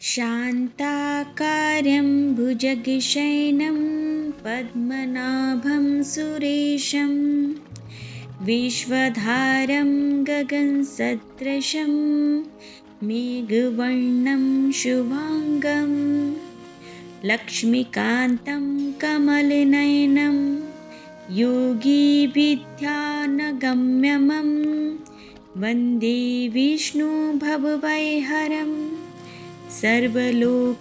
शान्ताकारं भुजगशयनं पद्मनाभं सुरेशं विश्वधारं गगनसदृशं मेघवर्णं शुभांगं लक्ष्मीकान्तं कमलनयनं योगिभिध्यानगम्यं वन्दे विष्णुभवभयहरं सर्वलोकैकनाथम्।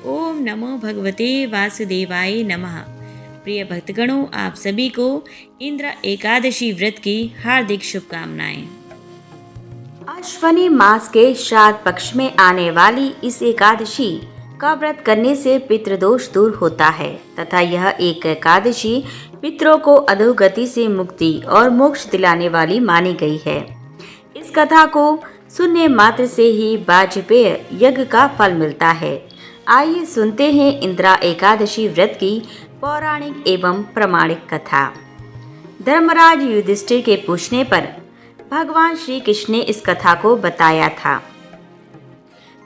ओम नमो भगवते वासुदेवाय नमः। प्रिय भक्तगणों, आप सभी को इंद्र एकादशी व्रत की हार्दिक शुभकामनाएं। अश्वनी मास के श्राद्ध पक्ष में आने वाली इस एकादशी का व्रत करने से पितृदोष दूर होता है तथा यह एक एकादशी पितरों को अधोगति से मुक्ति और मोक्ष दिलाने वाली मानी गई है। इस कथा को सुनने मात्र से ही वाजपेय यज्ञ का फल मिलता है। आइए सुनते हैं इंद्रा एकादशी व्रत की पौराणिक एवं प्रमाणिक कथा। धर्मराज युधिष्ठिर के पूछने पर भगवान श्री कृष्ण ने इस कथा को बताया था।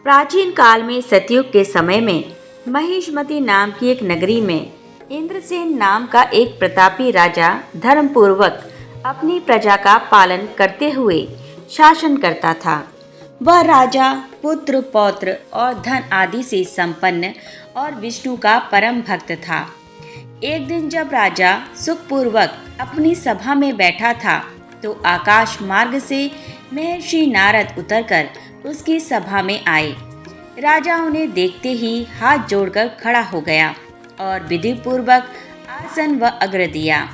प्राचीन काल में सतयुग के समय में महिष्मती नाम की एक नगरी में इंद्रसेन नाम का एक प्रतापी राजा धर्मपूर्वक अपनी प्रजा का पालन करते हुए शासन करता था। वह राजा पुत्र पौत्र और धन आदि से संपन्न और विष्णु का परम भक्त था। एक दिन जब राजा सुखपूर्वक अपनी सभा में बैठा था तो आकाश मार्ग से महर्षि नारद उतरकर उसकी सभा में आए। राजा उन्हें देखते ही हाथ जोड़कर खड़ा हो गया और विधि पूर्वक आसन व अग्र दिया।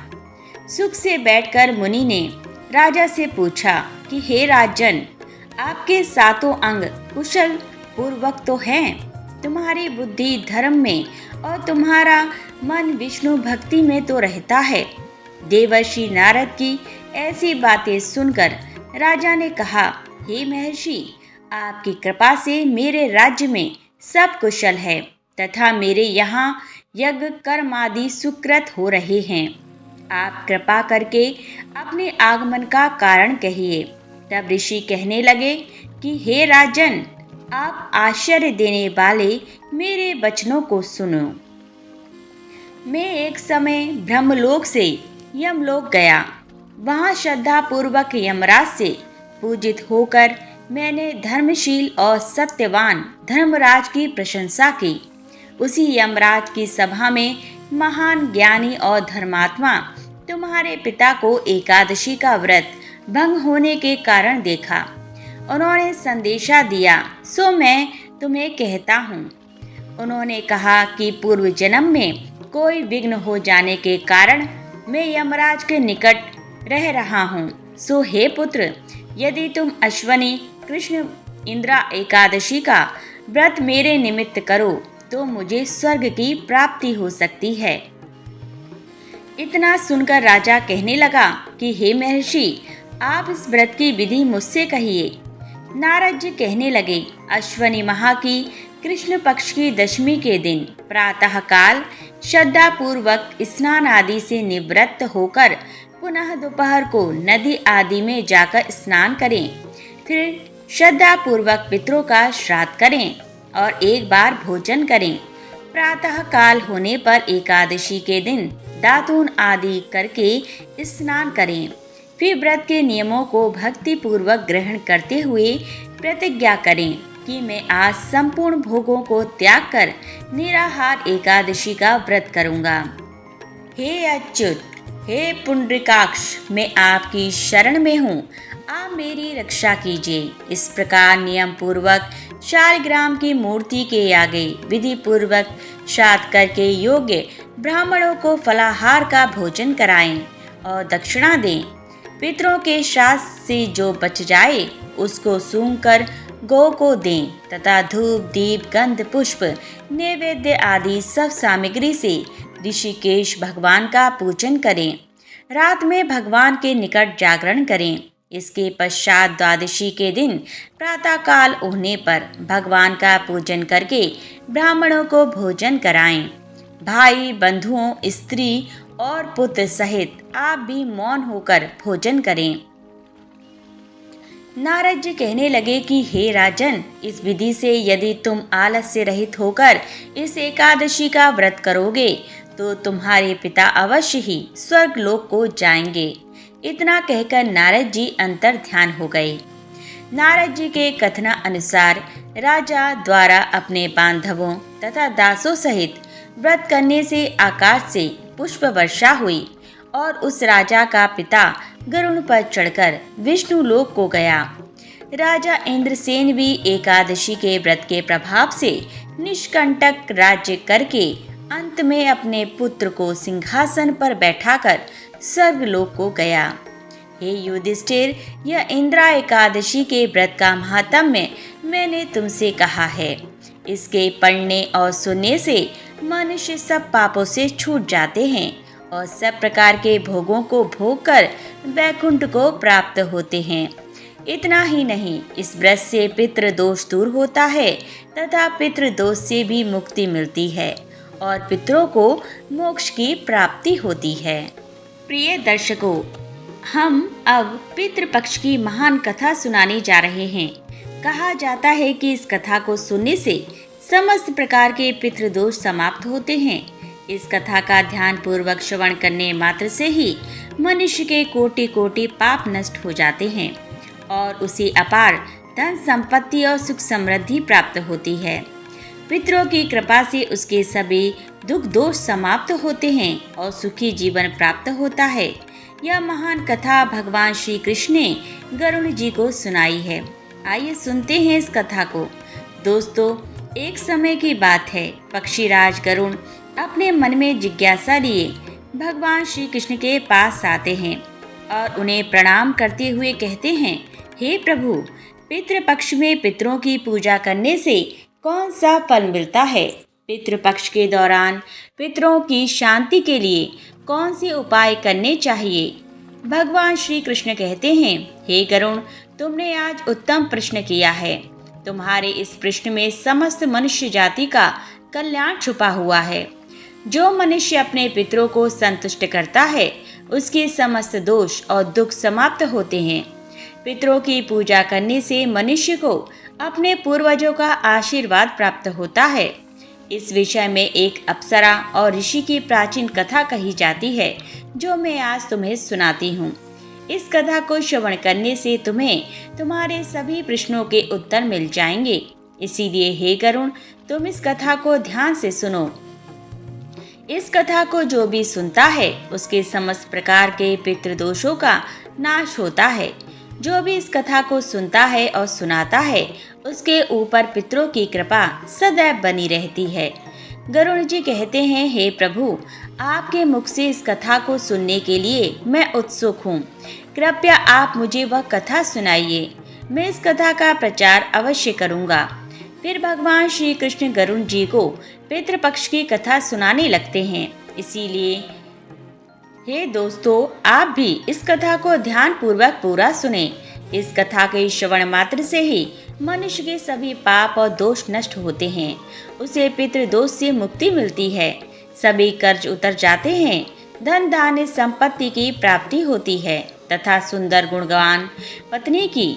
सुख से बैठकर मुनि ने राजा से पूछा कि हे राजन, आपके सातों अंग कुशल पूर्वक तो हैं, तुम्हारी बुद्धि धर्म में और तुम्हारा मन विष्णु भक्ति में तो रहता है। देवर्षि नारद की ऐसी बातें सुनकर राजा ने कहा, हे महर्षि, आपकी कृपा से मेरे राज्य में सब कुशल है तथा मेरे यहाँ यज्ञ कर्म आदि सुकृत हो रहे हैं। आप कृपा करके अपने आगमन का कारण कहिए। तब ऋषि कहने लगे कि हे राजन, आप आश्चर्य देने वाले मेरे वचनों को सुनो। मैं एक समय ब्रह्मलोक से यमलोक गया। वहाँ श्रद्धा पूर्वक यमराज से पूजित होकर मैंने धर्मशील और सत्यवान धर्मराज की प्रशंसा की। उसी यमराज की सभा में महान ज्ञानी और धर्मात्मा तुम्हारे पिता को एकादशी का व्रत भंग होने के कारण देखा। उन्होंने संदेशा दिया, सो मैं तुम्हें कहता हूँ। उन्होंने कहा कि पूर्व जन्म में कोई विघ्न हो जाने के कारण मैं यमराज के निकट रह रहा हूँ। सो हे पुत्र, यदि तुम अश्वनी कृष्ण इंद्रा एकादशी का व्रत मेरे निमित्त करो तो मुझे स्वर्ग की प्राप्ति हो सकती है। इतना सुनकर राजा कहने लगा कि हे महर्षि, आप इस व्रत की विधि मुझसे कहिए। नारद जी कहने लगे, अश्वनी माह की कृष्ण पक्ष की दशमी के दिन प्रातः काल श्रद्धा पूर्वक स्नान आदि से निवृत्त होकर पुनः दोपहर को नदी आदि में जाकर स्नान करें। फिर श्रद्धा पूर्वक पितरों का श्राद्ध करें और एक बार भोजन करें। प्रातः काल होने पर एकादशी के दिन दातून आदि करके स्नान करें। फिर व्रत के नियमों को भक्ति पूर्वक ग्रहण करते हुए प्रतिज्ञा करें कि मैं आज संपूर्ण भोगों को त्याग कर निराहार एकादशी का व्रत करूंगा। हे अच्युत, हे पुंडरीकाक्ष, मैं आपकी शरण में हूँ, आप मेरी रक्षा कीजिए। इस प्रकार नियम पूर्वक शालिग्राम की मूर्ति के आगे विधि पूर्वक श्राद्ध करके योग्य ब्राह्मणों को फलाहार का भोजन कराएं और दक्षिणा दें। पितरों के श्राद्ध से जो बच जाए उसको सूंघकर गौ को दें तथा धूप दीप गंध पुष्प नैवेद्य आदि सब सामग्री से ऋषिकेश भगवान का पूजन करें। रात में भगवान के निकट जागरण करें। इसके पश्चात द्वादशी के दिन प्रातःकाल होने पर भगवान का पूजन करके ब्राह्मणों को भोजन कराएं। भाई बंधुओं, स्त्री और पुत्र सहित आप भी मौन होकर भोजन करें। नारद जी कहने लगे कि हे राजन, इस विधि से यदि तुम आलस से रहित होकर इस एकादशी का व्रत करोगे तो तुम्हारे पिता अवश्य ही स्वर्ग लोक को जाएंगे। इतना कहकर नारद जी अंतर ध्यान हो गए। नारद जी के कथना अनुसार राजा द्वारा अपने बांधवों तथा दासों सहित व्रत करने से आकाश से पुष्प वर्षा हुई और उस राजा का पिता गरुड़ पर चढ़कर विष्णु लोक को गया। राजा इंद्रसेन भी एकादशी के व्रत के प्रभाव से निष्कंटक राज्य करके अंत में अपने पुत्र को सिंहासन पर बैठाकर स्वर्गलोक को गया। हे युधिष्ठिर, यह इंद्रा एकादशी के व्रत का महात्म्य मैंने तुमसे कहा है। इसके पढ़ने और सुनने से मनुष्य सब पापों से छूट जाते हैं और सब प्रकार के भोगों को भोग कर वैकुंठ को प्राप्त होते हैं। इतना ही नहीं, इस व्रत से पितृ दोष दूर होता है तथा पितृ दोष से भी मुक्ति मिलती है और पितरों को मोक्ष की प्राप्ति होती है। प्रिय दर्शकों, हम अब पितृपक्ष की महान कथा सुनाने जा रहे हैं। कहा जाता है कि इस कथा को सुनने से समस्त प्रकार के पितृदोष समाप्त होते हैं। इस कथा का ध्यान पूर्वक श्रवण करने मात्र से ही मनुष्य के कोटि कोटि पाप नष्ट हो जाते हैं और उसे अपार धन संपत्ति और सुख समृद्धि प्राप्त होती है। पितरों की कृपा से उसके सभी दुख दोष समाप्त होते हैं और सुखी जीवन प्राप्त होता है। यह महान कथा भगवान श्री कृष्ण ने गरुड़ जी को सुनाई है। आइए सुनते हैं इस कथा को। दोस्तों, एक समय की बात है, पक्षीराज गरुड़ अपने मन में जिज्ञासा लिए भगवान श्री कृष्ण के पास आते हैं और उन्हें प्रणाम करते हुए कहते हैं, हे प्रभु, पितृपक्ष में पितरों की पूजा करने से कौन सा फल मिलता है? पितृपक्ष के दौरान पितरों की शांति के लिए कौन से उपाय करने चाहिए? भगवान श्री कृष्ण कहते हैं, हे गरुड़, तुमने आज उत्तम प्रश्न किया है। तुम्हारे इस प्रश्न में समस्त मनुष्य जाति का कल्याण छुपा हुआ है। जो मनुष्य अपने पितरों को संतुष्ट करता है उसके समस्त दोष और दुख समाप्त होते हैं। पितरों की पूजा करने से मनुष्य को अपने पूर्वजों का आशीर्वाद प्राप्त होता है। इस विषय में एक अप्सरा और ऋषि की प्राचीन कथा कही जाती है, जो मैं आज तुम्हें सुनाती हूँ। इस कथा को श्रवण करने से तुम्हें तुम्हारे सभी प्रश्नों के उत्तर मिल जाएंगे। इसीलिए हे गरुड़, तुम इस कथा को ध्यान से सुनो। इस कथा को जो भी सुनता है उसके समस्त प्रकार के पितृदोषों का नाश होता है। जो भी इस कथा को सुनता है और सुनाता है उसके ऊपर पितरों की कृपा सदैव बनी रहती है। गरुड़ जी कहते हैं, हे प्रभु, आपके मुख से इस कथा को सुनने के लिए मैं उत्सुक हूँ। कृपया आप मुझे वह कथा सुनाइए। मैं इस कथा का प्रचार अवश्य करूँगा। फिर भगवान श्री कृष्ण गरुड़ जी को पितृपक्ष की कथा सुनाने लगते हैं। इसीलिए हे दोस्तों, आप भी इस कथा को ध्यान पूर्वक पूरा सुने। इस कथा के श्रवण मात्र से ही मनुष्य के सभी पाप और दोष नष्ट होते हैं। उसे पितृदोष से मुक्ति मिलती है। सभी कर्ज उतर जाते हैं। धन धान्य संपत्ति की प्राप्ति होती है तथा सुंदर गुणवान पत्नी की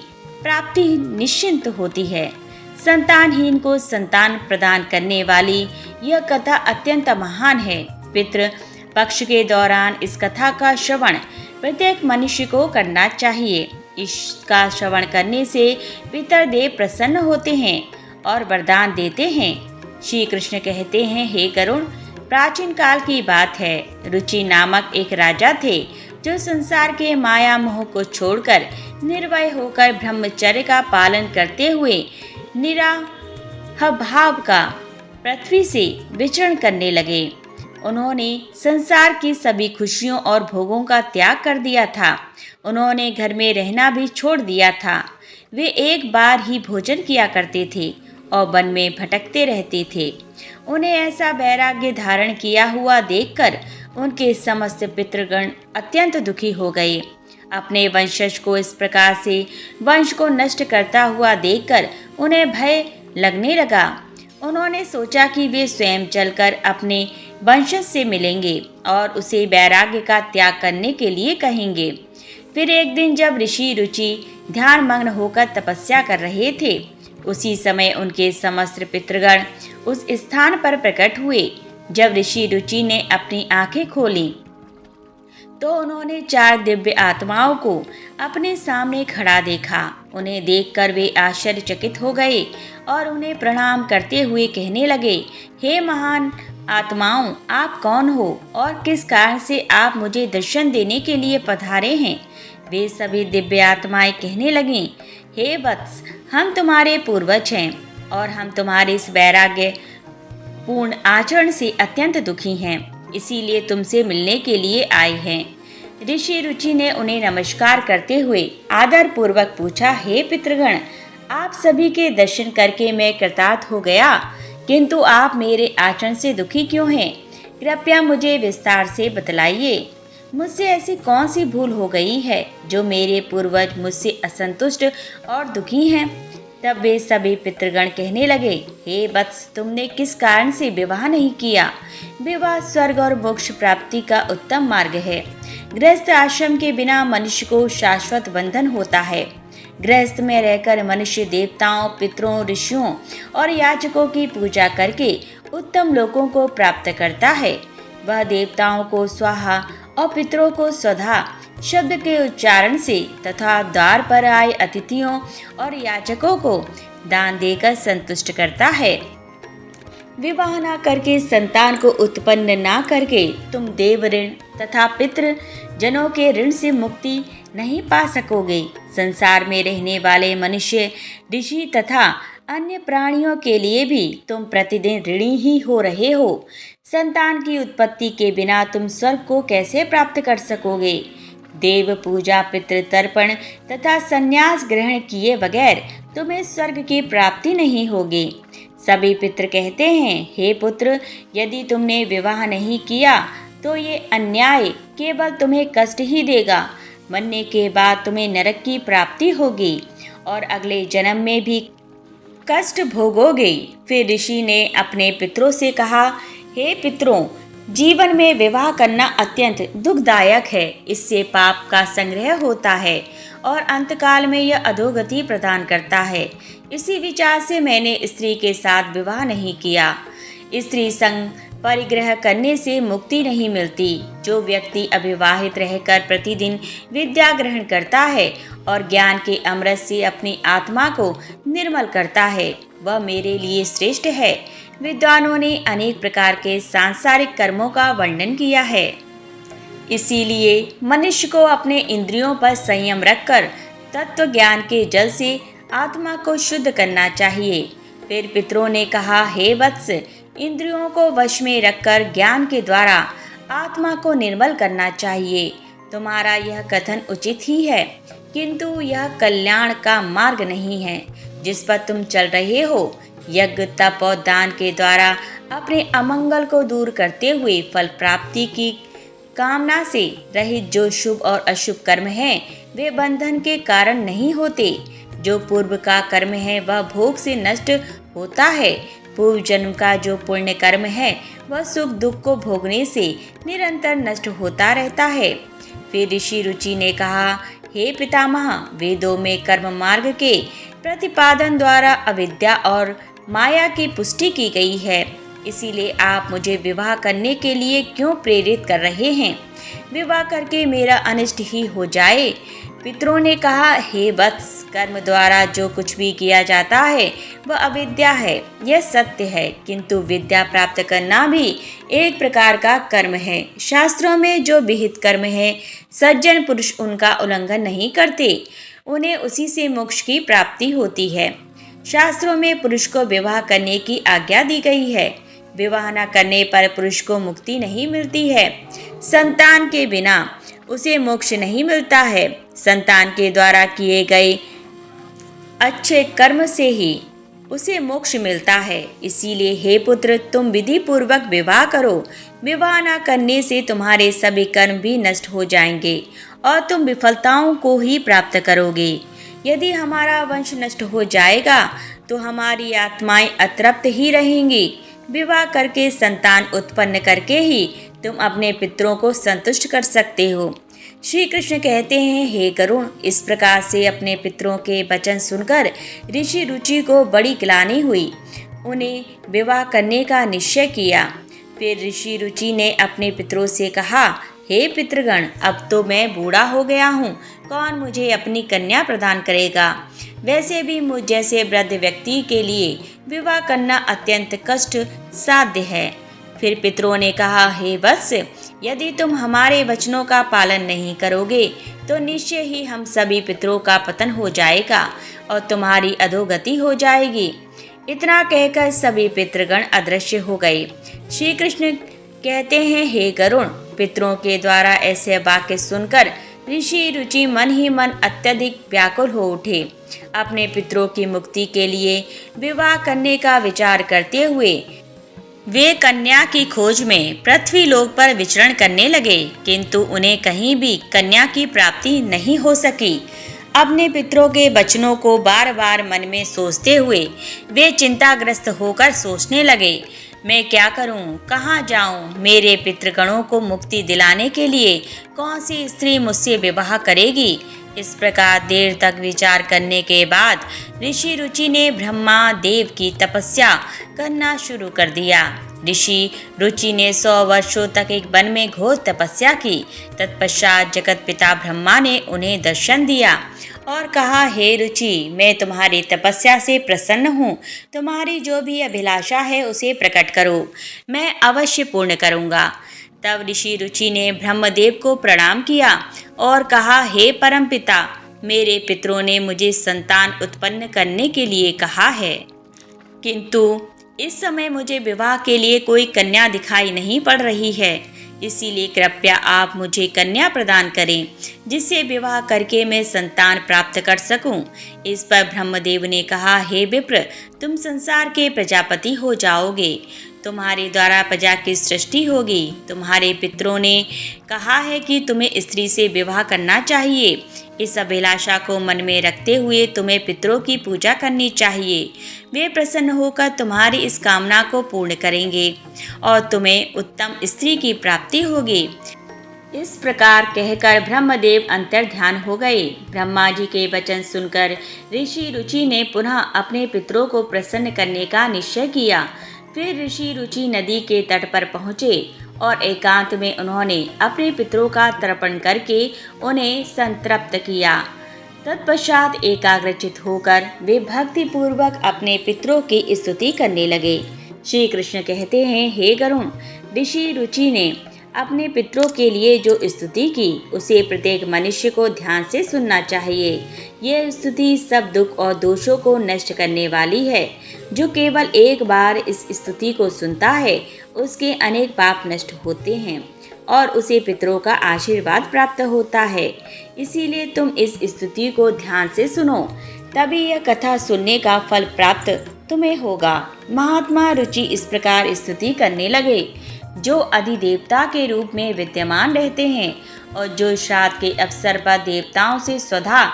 प्राप्ति निश्चिंत होती है। संतानहीन को संतान प्रदान करने वाली यह कथा अत्यंत महान है। पितृ पक्ष के दौरान इस कथा का श्रवण प्रत्येक मनुष्य को करना चाहिए। इसका श्रवण करने से पितरदेव प्रसन्न होते हैं और वरदान देते हैं। श्री कृष्ण कहते हैं, हे गरुड़, प्राचीन काल की बात है। रुचि नामक एक राजा थे जो संसार के माया मोह को छोड़कर निर्भय होकर ब्रह्मचर्य का पालन करते हुए निराभाव का पृथ्वी से विचरण करने लगे। उन्होंने संसार की सभी खुशियों और भोगों का त्याग कर दिया था। उन्होंने घर में रहना भी छोड़ दिया था। वे एक बार ही भोजन किया करते थे और वन में भटकते रहते थे। उन्हें ऐसा वैराग्य धारण किया हुआ देखकर उनके समस्त पितृगण अत्यंत दुखी हो गए। अपने वंशज को इस प्रकार से वंश को नष्ट करता हुआ देखकर उन्हें भय लगने लगा। उन्होंने सोचा कि वे स्वयं चलकर अपने वंशज से मिलेंगे और उसे वैराग्य का त्याग करने के लिए कहेंगे। फिर एक दिन जब ऋषि रुचि ध्यान मग्न होकर तपस्या कर रहे थे, उसी समय उनके समस्त पितृगण उस स्थान पर प्रकट हुए। जब ऋषि रुचि ने अपनी आंखें खोली तो उन्होंने 4 दिव्य आत्माओं को अपने सामने खड़ा देखा। उन्हें देखकर वे आश्चर्यचकित हो गए और उन्हें प्रणाम करते हुए कहने लगे, हे महान आत्माओं, आप कौन हो और किस कारण से आप मुझे दर्शन देने के लिए पधारे हैं? वे सभी दिव्य आत्माएं कहने लगीं, हे वत्स, हम तुम्हारे पूर्वज हैं और हम तुम्हारे इस वैराग्य पूर्ण आचरण से अत्यंत दुखी हैं, इसीलिए तुमसे मिलने के लिए आए हैं। ऋषि रुचि ने उन्हें नमस्कार करते हुए आदर पूर्वक पूछा, हे पितृगण, आप सभी के दर्शन करके मैं कृतार्थ हो गया, किंतु आप मेरे आचरण से दुखी क्यों हैं? कृपया मुझे विस्तार से बतलाइए। मुझसे ऐसी कौन सी भूल हो गई है जो मेरे पूर्वज मुझसे असंतुष्ट और दुखी हैं? तब वे सभी पितृगण कहने लगे, हे वत्स, तुमने किस कारण से विवाह नहीं किया? विवाह स्वर्ग और मोक्ष प्राप्ति का उत्तम मार्ग है। गृहस्थ आश्रम के बिना मनुष्य को शाश्वत बंधन होता है। गृहस्थ में रहकर मनुष्य देवताओं, पितरों, ऋषियों और याचकों की पूजा करके उत्तम लोकों को प्राप्त करता है। वह देवताओं को स्वाहा और पितरों को स्वधा शब्द के उच्चारण से तथा द्वार पर आए अतिथियों और याचकों को दान देकर संतुष्ट करता है। विवाह न करके, संतान को उत्पन्न न करके तुम देव ऋण तथा पितृ जनों के ऋण से मुक्ति नहीं पा सकोगे। संसार में रहने वाले मनुष्य, ऋषि तथा अन्य प्राणियों के लिए भी तुम प्रतिदिन ऋणी ही हो रहे हो। संतान की उत्पत्ति के बिना तुम स्वर्ग को कैसे प्राप्त कर सकोगे? देव पूजा, पितृ तर्पण तथा संन्यास ग्रहण किए बगैर तुम्हें स्वर्ग की प्राप्ति नहीं होगी। सभी पितृ कहते हैं, हे पुत्र, यदि तुमने विवाह नहीं किया तो ये अन्याय केवल तुम्हें कष्ट ही देगा। मरने के बाद तुम्हें नरक की प्राप्ति होगी और अगले जन्म में भी कष्ट भोगोगे। फिर ऋषि ने अपने पितरों से कहा, हे पितरों, जीवन में विवाह करना अत्यंत दुखदायक है। इससे पाप का संग्रह होता है और अंतकाल में यह अधोगति प्रदान करता है। इसी विचार से मैंने स्त्री के साथ विवाह नहीं किया। स्त्री संग परिग्रह करने से मुक्ति नहीं मिलती। जो व्यक्ति अविवाहित रहकर प्रतिदिन विद्या ग्रहण करता है और ज्ञान के अमृत से अपनी आत्मा को निर्मल करता है, वह मेरे लिए श्रेष्ठ है। विद्वानों ने अनेक प्रकार के सांसारिक कर्मों का वर्णन किया है। इसीलिए मनुष्य को अपने इंद्रियों पर संयम रखकर तत्व ज्ञान के जल से आत्मा को शुद्ध करना चाहिए। फिर पितरों ने कहा, हे वत्स, इंद्रियों को वश में रखकर ज्ञान के द्वारा आत्मा को निर्मल करना चाहिए। तुम्हारा यह कथन उचित ही है, किंतु यह कल्याण का मार्ग नहीं है जिस पर तुम चल रहे हो। यज्ञ, तप और दान के द्वारा अपने अमंगल को दूर करते हुए फल प्राप्ति की कामना से रहित जो शुभ और अशुभ कर्म हैं, वे बंधन के कारण नहीं होते। जो पूर्व का कर्म है वह भोग से नष्ट होता है। पूर्व जन्म का जो पुण्य कर्म है वह सुख दुख को भोगने से निरंतर नष्ट होता रहता है। फिर ऋषि रुचि ने कहा, हे पितामह, वेदों में कर्म मार्ग के प्रतिपादन द्वारा अविद्या और माया की पुष्टि की गई है। इसीलिए आप मुझे विवाह करने के लिए क्यों प्रेरित कर रहे हैं? विवाह करके मेरा अनिष्ट ही हो जाए। पितरों ने कहा, हे वत्स, कर्म द्वारा जो कुछ भी किया जाता है वह अविद्या है, यह सत्य है, किंतु विद्या प्राप्त करना भी एक प्रकार का कर्म है। शास्त्रों में जो विहित कर्म है, सज्जन पुरुष उनका उल्लंघन नहीं करते, उन्हें उसी से मोक्ष की प्राप्ति होती है। शास्त्रों में पुरुष को विवाह करने की आज्ञा दी गई है। विवाह न करने पर पुरुष को मुक्ति नहीं मिलती है। संतान के बिना उसे मोक्ष नहीं मिलता है। संतान के द्वारा किए गए अच्छे कर्म से ही उसे मोक्ष मिलता है। इसीलिए हे पुत्र, तुम विधि पूर्वक विवाह करो। विवाह न करने से तुम्हारे सभी कर्म भी नष्ट हो जाएंगे और तुम विफलताओं को ही प्राप्त करोगे। यदि हमारा वंश नष्ट हो जाएगा तो हमारी आत्माएं अतृप्त ही रहेंगी। विवाह करके संतान उत्पन्न करके ही तुम अपने पितरों को संतुष्ट कर सकते हो। श्री कृष्ण कहते हैं, हे गरुण, इस प्रकार से अपने पितरों के वचन सुनकर ऋषि रुचि को बड़ी ग्लानि हुई। उन्हें विवाह करने का निश्चय किया। फिर ऋषि रुचि ने अपने पितरों से कहा, हे पितृगण, अब तो मैं बूढ़ा हो गया हूँ, कौन मुझे अपनी कन्या प्रदान करेगा? वैसे भी मुझ जैसे वृद्ध व्यक्ति के लिए विवाह करना अत्यंत कष्ट साध्य है। फिर पितरों ने कहा, हे वत्स, यदि तुम हमारे वचनों का पालन नहीं करोगे तो निश्चय ही हम सभी पितरों का पतन हो जाएगा और तुम्हारी अधोगति हो जाएगी। इतना कहकर सभी पितृगण अदृश्य हो गए। श्री कृष्ण कहते हैं, हे गरुण, पितरों के द्वारा ऐसे वाक्य सुनकर ऋषि रुचि मन ही मन अत्यधिक व्याकुल हो उठे। अपने पितरों की मुक्ति के लिए विवाह करने का विचार करते हुए वे कन्या की खोज में पृथ्वी लोक पर विचरण करने लगे, किंतु उन्हें कहीं भी कन्या की प्राप्ति नहीं हो सकी। अपने पितरों के वचनों को बार बार मन में सोचते हुए वे चिंताग्रस्त होकर सोचने लगे, मैं क्या करूं, कहाँ जाऊं? मेरे पितृगणों को मुक्ति दिलाने के लिए कौन सी स्त्री मुझसे विवाह करेगी? इस प्रकार देर तक विचार करने के बाद ऋषि रुचि ने ब्रह्मा देव की तपस्या करना शुरू कर दिया। ऋषि रुचि ने 100 वर्षों तक एक वन में घोर तपस्या की। तत्पश्चात जगत पिता ब्रह्मा ने उन्हें दर्शन दिया और कहा, हे रुचि, मैं तुम्हारी तपस्या से प्रसन्न हूँ। तुम्हारी जो भी अभिलाषा है उसे प्रकट करो, मैं अवश्य पूर्ण करूँगा। तब ऋषि रुचि ने ब्रह्मदेव को प्रणाम किया और कहा, हे परमपिता, मेरे पितरों ने मुझे संतान उत्पन्न करने के लिए कहा है, किंतु इस समय मुझे विवाह के लिए कोई कन्या दिखाई नहीं पड़ रही है। इसीलिए कृपया आप मुझे कन्या प्रदान करें, जिससे विवाह करके मैं संतान प्राप्त कर सकूं। इस पर ब्रह्मदेव ने कहा, हे विप्र, तुम संसार के प्रजापति हो जाओगे। तुम्हारे द्वारा प्रजा की सृष्टि होगी। तुम्हारे पितरों ने कहा है कि तुम्हें स्त्री से विवाह करना चाहिए। इस अभिलाषा को मन में रखते हुए तुम्हें पितरों की पूजा करनी चाहिए। वे प्रसन्न होकर तुम्हारी इस कामना को पूर्ण करेंगे और तुम्हें उत्तम स्त्री की प्राप्ति होगी। इस प्रकार कहकर ब्रह्मदेव अंतर्ध्यान हो गए। ब्रह्मा जी के वचन सुनकर ऋषि रुचि ने पुनः अपने पितरों को प्रसन्न करने का निश्चय किया। फिर ऋषि रुचि नदी के तट पर पहुँचे और एकांत में उन्होंने अपने पितरों का तर्पण करके उन्हें संतृप्त किया। तत्पश्चात एकाग्रचित होकर वे भक्तिपूर्वक अपने पितरों की स्तुति करने लगे। श्री कृष्ण कहते हैं, हे गरुण, ऋषि रुचि ने अपने पितरों के लिए जो स्तुति की उसे प्रत्येक मनुष्य को ध्यान से सुनना चाहिए। यह स्तुति सब दुख और दोषों को नष्ट करने वाली है। जो केवल एक बार इस स्तुति को सुनता है उसके अनेक पाप नष्ट होते हैं और उसे पितरों का आशीर्वाद प्राप्त होता है। इसीलिए तुम इस स्तुति को ध्यान से सुनो, तभी यह कथा सुनने का फल प्राप्त तुम्हें होगा। महात्मा रुचि इस प्रकार स्तुति करने लगे। जो अधिदेवता के रूप में विद्यमान रहते हैं और जो श्राद्ध के अवसर पर देवताओं से स्वधा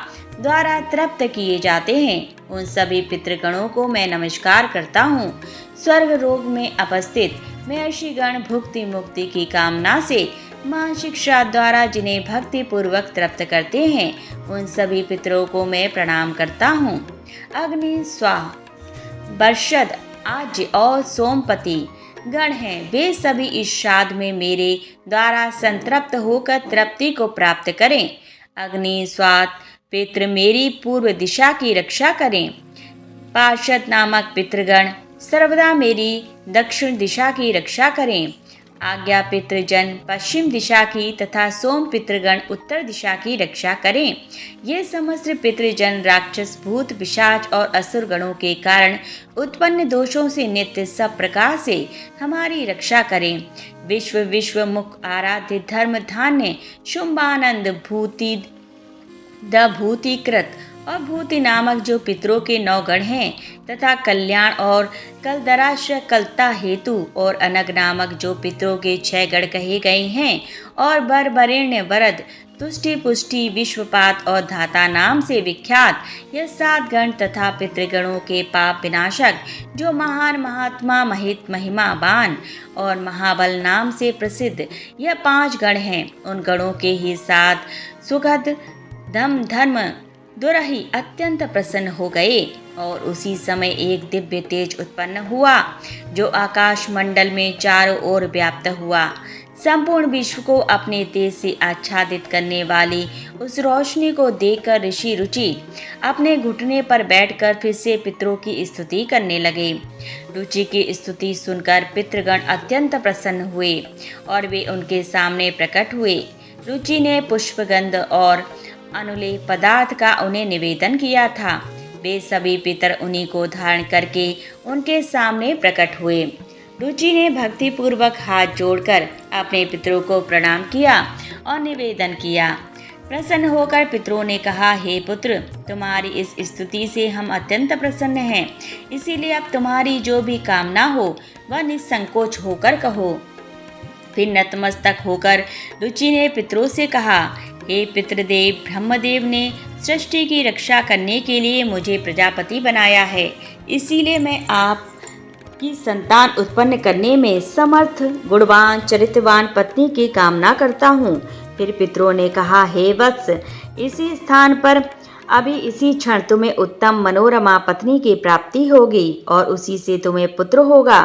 द्वारा तृप्त किए जाते हैं, उन सभी पितृगणों को मैं नमस्कार करता हूँ। स्वर्ग रोग में अवस्थित महर्षिगण भुक्ति मुक्ति की कामना से मानसिक श्राद्ध द्वारा जिन्हें भक्ति पूर्वक तृप्त करते हैं, उन सभी पितरों को मैं प्रणाम करता हूँ। अग्नि, स्वाहा, बर्षद, आज्य और सोमपति गण हैं, वे सभी इस श्राद्ध में मेरे द्वारा संतृप्त होकर तृप्ति को प्राप्त करें। अग्नि, स्वाहा पितृ मेरी पूर्व दिशा की रक्षा करें। पार्षद नामक पितृगण सर्वदा मेरी दक्षिण दिशा की रक्षा करें। आज्ञा पितृजन पश्चिम दिशा की तथा सोम पितृगण उत्तर दिशा की रक्षा करें। ये समस्त पितृजन राक्षस, भूत, पिशाच और असुर गणों के कारण उत्पन्न दोषों से नित्य सब प्रकार से हमारी रक्षा करें। विश्व मुख आराध्य धर्म धान्य शुंभानंद भूति द भूतिकृत और भूति नामक जो पितरों के 9 गण हैं तथा कल्याण और कलदराश कलता हेतु और अनग नामक जो पितरों के 6 गण कहे गए हैं और बरबरेण्य वरद तुष्टि पुष्टि विश्वपात और धाता नाम से विख्यात यह 7 गण तथा पितृगणों के पाप विनाशक जो महान महात्मा महित महिमावान और महाबल नाम से प्रसिद्ध यह 5 गण हैं। उन गणों के ही साथ सुगध धम धर्म दुरही अत्यंत प्रसन्न हो गए और उसी समय एक दिव्य तेज उत्पन्न हुआ जो आकाश मंडल में चारों ओर व्याप्त हुआ। संपूर्ण विश्व को अपने तेज से आच्छादित करने वाली उस रोशनी को देखकर ऋषि रुचि अपने घुटने पर बैठकर फिर से पितरों की स्तुति करने लगे। रुचि की स्तुति सुनकर पितृगण अत्यंत प्रसन्न हुए और वे उनके सामने प्रकट हुए। रुचि ने पुष्पगंध और अनुलेप पदार्थ का उन्हें निवेदन किया था। वे सभी पितर उन्हीं को धारण करके उनके सामने प्रकट हुए। रुचि ने भक्तिपूर्वक हाथ जोड़कर अपने पितरों को प्रणाम किया और निवेदन किया। प्रसन्न होकर पितरों ने कहा, हे पुत्र, तुम्हारी इस स्तुति से हम अत्यंत प्रसन्न हैं, इसीलिए अब तुम्हारी जो भी कामना हो वह निसंकोच होकर कहो। फिर नतमस्तक होकर रुचि ने पितरों से कहा, हे पितृदेव, ब्रह्मदेव ने सृष्टि की रक्षा करने के लिए मुझे प्रजापति बनाया है, इसीलिए मैं आपकी संतान उत्पन्न करने में समर्थ गुणवान चरित्रवान पत्नी की कामना करता हूँ। फिर पितरों ने कहा, हे वत्स, इसी स्थान पर अभी इसी क्षण तुम्हें उत्तम मनोरमा पत्नी की प्राप्ति होगी और उसी से तुम्हें पुत्र होगा।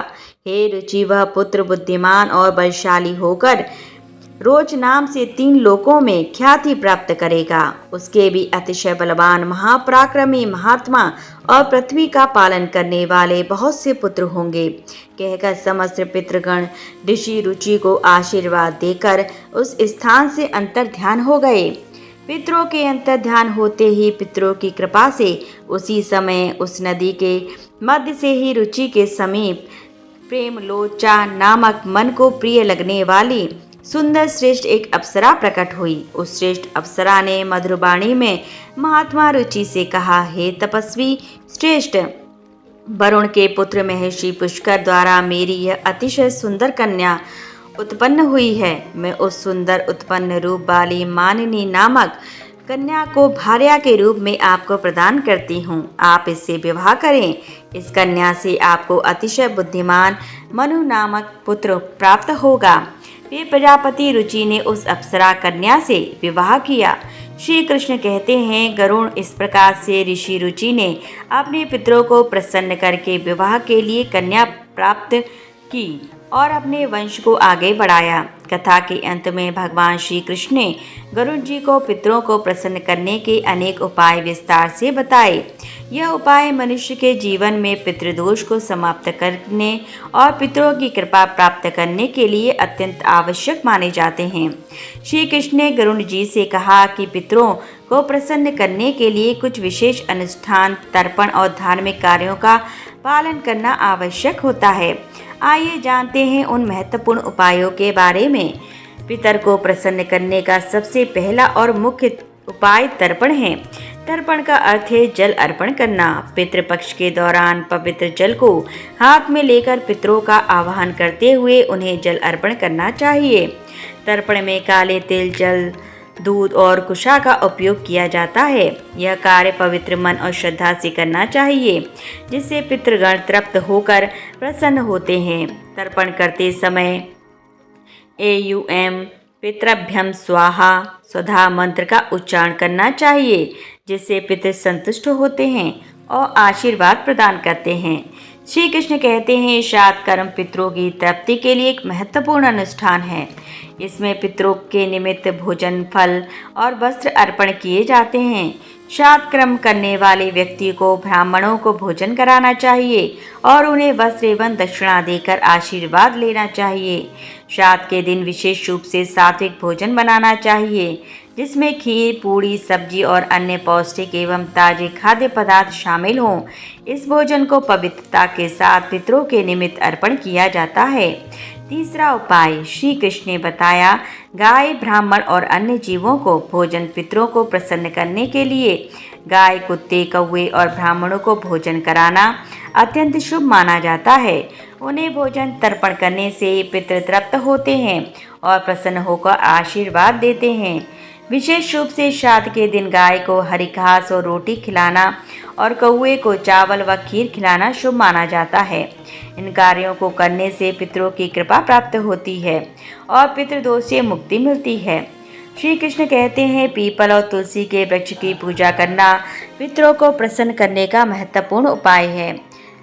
हे रुचि, वह पुत्र बुद्धिमान और बलशाली होकर रोज नाम से 3 लोकों में ख्याति प्राप्त करेगा। उसके भी अतिशय बलवान महापराक्रमी महात्मा और पृथ्वी का पालन करने वाले बहुत से पुत्र होंगे। कहकर समस्त पितृगण ऋषि रुचि को आशीर्वाद देकर उस स्थान से अंतर ध्यान हो गए। पितरों के अंतर ध्यान होते ही पितरों की कृपा से उसी समय उस नदी के मध्य से ही रुचि के समीप प्रेम लोचा नामक मन को प्रिय लगने वाली सुंदर श्रेष्ठ एक अप्सरा प्रकट हुई। उस श्रेष्ठ अप्सरा ने मधुरवाणी में महात्मा रुचि से कहा, हे तपस्वी श्रेष्ठ, वरुण के पुत्र महर्षि पुष्कर द्वारा मेरी यह अतिशय सुंदर कन्या उत्पन्न हुई है। मैं उस सुंदर उत्पन्न रूप वाली मानिनी नामक कन्या को भार्या के रूप में आपको प्रदान करती हूँ। आप इससे विवाह करें। इस कन्या से आपको अतिशय बुद्धिमान मनु नामक पुत्र प्राप्त होगा। वे प्रजापति रुचि ने उस अप्सरा कन्या से विवाह किया। श्री कृष्ण कहते हैं, गरुण इस प्रकार से ऋषि रुचि ने अपने पितरों को प्रसन्न करके विवाह के लिए कन्या प्राप्त की और अपने वंश को आगे बढ़ाया। कथा के अंत में भगवान श्री कृष्ण ने गरुड़ जी को पितरों को प्रसन्न करने के अनेक उपाय विस्तार से बताए। यह उपाय मनुष्य के जीवन में पितृदोष को समाप्त करने और पितरों की कृपा प्राप्त करने के लिए अत्यंत आवश्यक माने जाते हैं। श्री कृष्ण ने गरुड़ जी से कहा कि पितरों को प्रसन्न करने के लिए कुछ विशेष अनुष्ठान, तर्पण और धार्मिक कार्यों का पालन करना आवश्यक होता है। आइए जानते हैं उन महत्वपूर्ण उपायों के बारे में। पितर को प्रसन्न करने का सबसे पहला और मुख्य उपाय तर्पण है। तर्पण का अर्थ है जल अर्पण करना। पितृपक्ष के दौरान पवित्र जल को हाथ में लेकर पितरों का आवाहन करते हुए उन्हें जल अर्पण करना चाहिए। तर्पण में काले तिल, जल, दूध और कुशा का उपयोग किया जाता है। यह कार्य पवित्र मन और श्रद्धा से करना चाहिए, जिससे पितृगण तृप्त होकर प्रसन्न होते हैं। तर्पण करते समय एयुएम पितृभ्यम स्वाहा स्वधा मंत्र का उच्चारण करना चाहिए, जिससे पितृ संतुष्ट होते हैं और आशीर्वाद प्रदान करते हैं। श्री कृष्ण कहते हैं, श्राद्ध कर्म पितरों की तृप्ति के लिए एक महत्वपूर्ण अनुष्ठान है। इसमें पितरों के निमित्त भोजन, फल और वस्त्र अर्पण किए जाते हैं। श्राद्ध कर्म करने वाले व्यक्ति को ब्राह्मणों को भोजन कराना चाहिए और उन्हें वस्त्र एवं दक्षिणा देकर आशीर्वाद लेना चाहिए। श्राद्ध के दिन विशेष रूप से सात्विक भोजन बनाना चाहिए, जिसमें खीर, पूड़ी, सब्जी और अन्य पौष्टिक एवं ताजे खाद्य पदार्थ शामिल हों। इस भोजन को पवित्रता के साथ पितरों के निमित्त अर्पण किया जाता है। तीसरा उपाय श्री कृष्ण ने बताया, गाय, ब्राह्मण और अन्य जीवों को भोजन। पितरों को प्रसन्न करने के लिए गाय, कुत्ते, कौवे और ब्राह्मणों को भोजन कराना अत्यंत शुभ माना जाता है। उन्हें भोजन तर्पण करने से पितृ तृप्त होते हैं और प्रसन्न होकर आशीर्वाद देते हैं। विशेष रूप से श्राद्ध के दिन गाय को हरी घास और रोटी खिलाना और कौवे को चावल व खीर खिलाना शुभ माना जाता है। इन कार्यों को करने से पितरों की कृपा प्राप्त होती है और पितृदोष से मुक्ति मिलती है। श्री कृष्ण कहते हैं, पीपल और तुलसी के वृक्ष की पूजा करना पितरों को प्रसन्न करने का महत्वपूर्ण उपाय है।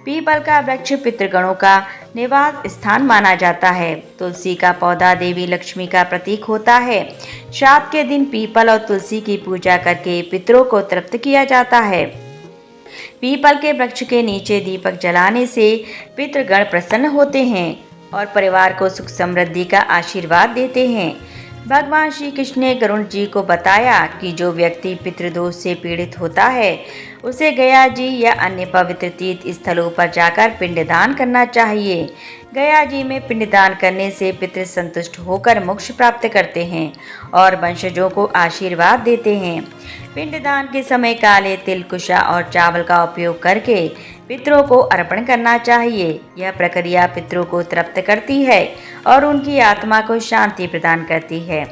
पीपल का वृक्ष पितृगणों का निवास स्थान माना जाता है। तुलसी का पौधा देवी लक्ष्मी का प्रतीक होता है। श्राद्ध के दिन पीपल और तुलसी की पूजा करके पितरों को तृप्त किया जाता है। पीपल के वृक्ष के नीचे दीपक जलाने से पितृगण प्रसन्न होते हैं और परिवार को सुख समृद्धि का आशीर्वाद देते हैं। भगवान श्री कृष्ण ने गरुड़ जी को बताया कि जो व्यक्ति पितृदोष से पीड़ित होता है उसे गया जी या अन्य पवित्र तीर्थ स्थलों पर जाकर पिंडदान करना चाहिए। गया जी में पिंडदान करने से पितृ संतुष्ट होकर मोक्ष प्राप्त करते हैं और वंशजों को आशीर्वाद देते हैं। पिंडदान के समय काले तिल, कुशा और चावल का उपयोग करके पितरों को अर्पण करना चाहिए। यह प्रक्रिया पितरों को तृप्त करती है और उनकी आत्मा को शांति प्रदान करती है।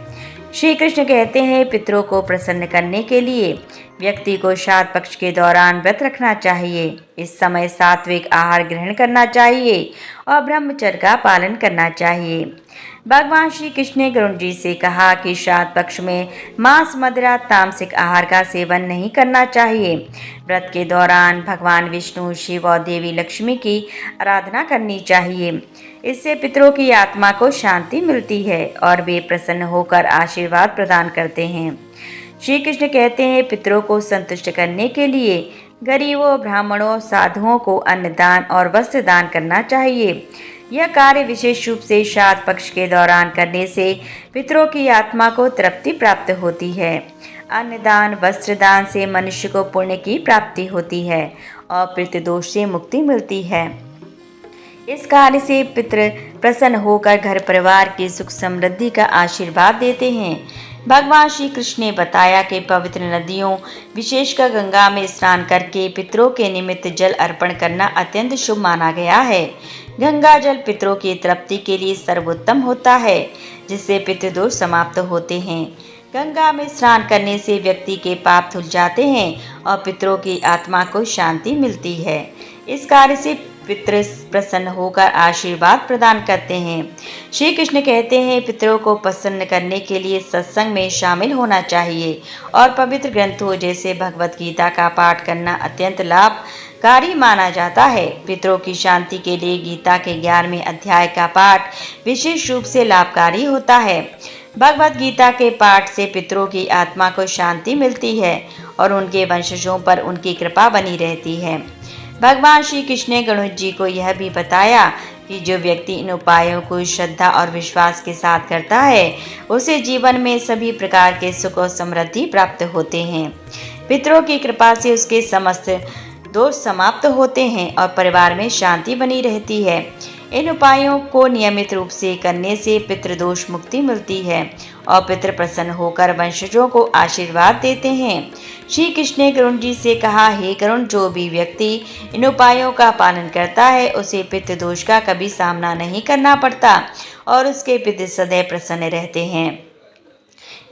श्री कृष्ण कहते हैं, पितरों को प्रसन्न करने के लिए व्यक्ति को श्राद्ध पक्ष के दौरान व्रत रखना चाहिए। इस समय सात्विक आहार ग्रहण करना चाहिए और ब्रह्मचर्य का पालन करना चाहिए। भगवान श्री कृष्ण ने गरुड़ जी से कहा कि श्राद्ध पक्ष में मांस, मदिरा, तामसिक आहार का सेवन नहीं करना चाहिए। व्रत के दौरान भगवान विष्णु, शिव और देवी लक्ष्मी की आराधना करनी चाहिए। इससे पितरों की आत्मा को शांति मिलती है और वे प्रसन्न होकर आशीर्वाद प्रदान करते हैं। श्री कृष्ण कहते हैं, पितरों को संतुष्ट करने के लिए गरीबों, ब्राह्मणों, साधुओं को अन्नदान और वस्त्र दान करना चाहिए। यह कार्य विशेष रूप से श्राद्ध पक्ष के दौरान करने से पितरों की आत्मा को तृप्ति प्राप्त होती है। अन्नदान, वस्त्रदान से मनुष्य को पुण्य की प्राप्ति होती है और पितृदोष से मुक्ति मिलती है। इस कार्य से पितृ प्रसन्न होकर घर परिवार की सुख समृद्धि का आशीर्वाद देते हैं। भगवान श्री कृष्ण ने बताया कि पवित्र नदियों, विशेषकर गंगा में स्नान करके पितरों के निमित्त जल अर्पण करना अत्यंत शुभ माना गया है। गंगा जल पितरों की तृप्ति के लिए सर्वोत्तम होता है, जिससे पितृदोष समाप्त होते हैं। गंगा में स्नान करने से व्यक्ति के पाप धुल जाते हैं और पितरों की आत्मा को शांति मिलती है। इस कार्य से पितृ प्रसन्न होकर आशीर्वाद प्रदान करते हैं। श्री कृष्ण कहते हैं, पितरों को प्रसन्न करने के लिए सत्संग में शामिल होना चाहिए और पवित्र ग्रंथों जैसे भगवत गीता का पाठ करना अत्यंत लाभकारी माना जाता है। पितरों की शांति के लिए गीता के 11वें अध्याय का पाठ विशेष रूप से लाभकारी होता है। भगवत गीता के पाठ से पितरों की आत्मा को शांति मिलती है और उनके वंशजों पर उनकी कृपा बनी रहती है। भगवान श्री कृष्ण ने गरुड़ जी को यह भी बताया कि जो व्यक्ति इन उपायों को श्रद्धा और विश्वास के साथ करता है उसे जीवन में सभी प्रकार के सुख और समृद्धि प्राप्त होते हैं। पितरों की कृपा से उसके समस्त दोष समाप्त होते हैं और परिवार में शांति बनी रहती है। इन उपायों को नियमित रूप से करने से पितृदोष मुक्ति मिलती है और पितृ प्रसन्न होकर वंशजों को आशीर्वाद देते हैं। श्री कृष्ण ने गरुड़ जी से कहा, हे गरुड़, जो भी व्यक्ति इन उपायों का पालन करता है उसे पितृदोष का कभी सामना नहीं करना पड़ता और उसके पितृ सदैव प्रसन्न रहते हैं।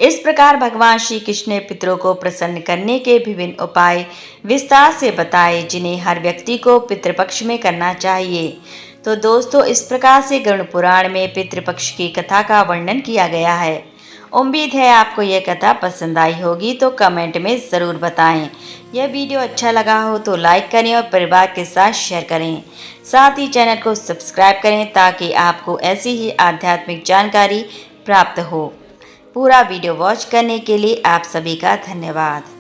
इस प्रकार भगवान श्री कृष्ण ने पितरों को प्रसन्न करने के विभिन्न उपाय विस्तार से बताए, जिन्हें हर व्यक्ति को पितृपक्ष में करना चाहिए। तो दोस्तों, इस प्रकार से गरुड़ पुराण में पितृपक्ष की कथा का वर्णन किया गया है। उम्मीद है आपको यह कथा पसंद आई होगी, तो कमेंट में ज़रूर बताएं। यह वीडियो अच्छा लगा हो तो लाइक करें और परिवार के साथ शेयर करें। साथ ही चैनल को सब्सक्राइब करें ताकि आपको ऐसी ही आध्यात्मिक जानकारी प्राप्त हो। पूरा वीडियो वॉच करने के लिए आप सभी का धन्यवाद।